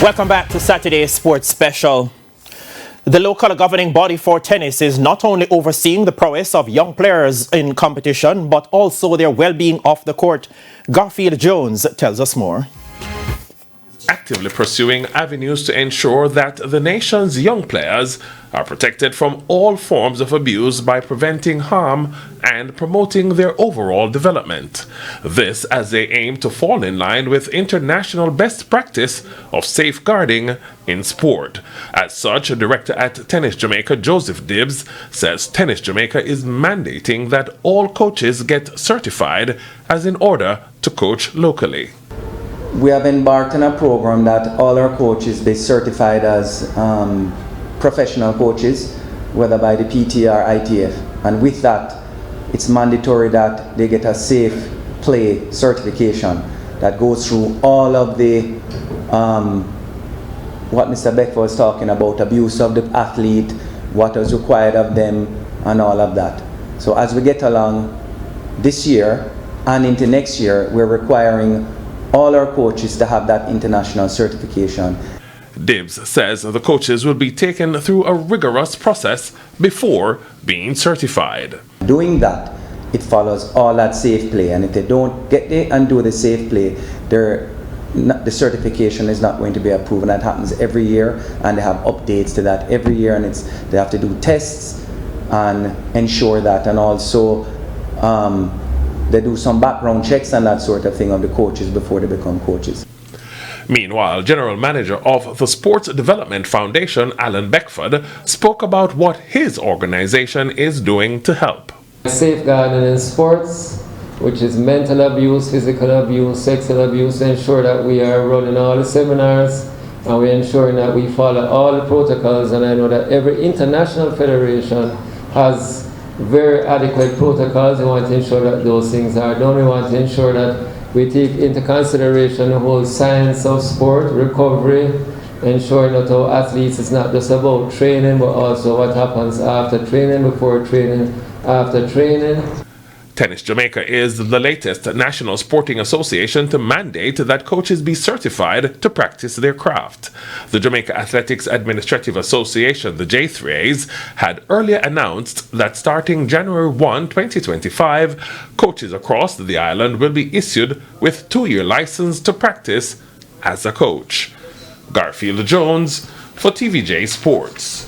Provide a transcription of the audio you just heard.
Welcome back to Saturday's Sports Special. The local governing body for tennis is not only overseeing the prowess of young players in competition, but also their well-being off the court. Garfield Jones tells us more. Actively pursuing avenues to ensure that the nation's young players are protected from all forms of abuse by preventing harm and promoting their overall development. This as they aim to fall in line with international best practice of safeguarding in sport. As such, Director at Tennis Jamaica, Joseph Dibbs, says Tennis Jamaica is mandating that all coaches get certified as in order to coach locally. We have embarked on a program that all our coaches be certified as professional coaches, whether by the PT or ITF. And with that, it's mandatory that they get a safe play certification that goes through all of the, what Mr. Beck was talking about, abuse of the athlete, what is required of them, and all of that. So as we get along this year and into next year, we're requiring all our coaches to have that international certification. Dibbs says the coaches will be taken through a rigorous process before being certified. Doing that, it follows all that safe play, and if they don't get there and do the safe play, the certification is not going to be approved. And that happens every year, and they have updates to that every year, and they have to do tests and ensure that, and also they do some background checks and that sort of thing of the coaches before they become coaches. Meanwhile, General Manager of the Sports Development Foundation, Alan Beckford, spoke about what his organization is doing to help. Safeguarding in sports, which is mental abuse, physical abuse, sexual abuse, ensure that we are running all the seminars and we're ensuring that we follow all the protocols. And I know that every international federation has very adequate protocols. We want to ensure that those things are done. We want to ensure that we take into consideration the whole science of sport, recovery, ensuring that our athletes, it's not just about training, but also what happens after training, before training, after training. Tennis Jamaica is the latest national sporting association to mandate that coaches be certified to practice their craft. The Jamaica Athletics Administrative Association, the J3As, had earlier announced that starting January 1, 2025, coaches across the island will be issued with 2-year license to practice as a coach. Garfield Jones for TVJ Sports.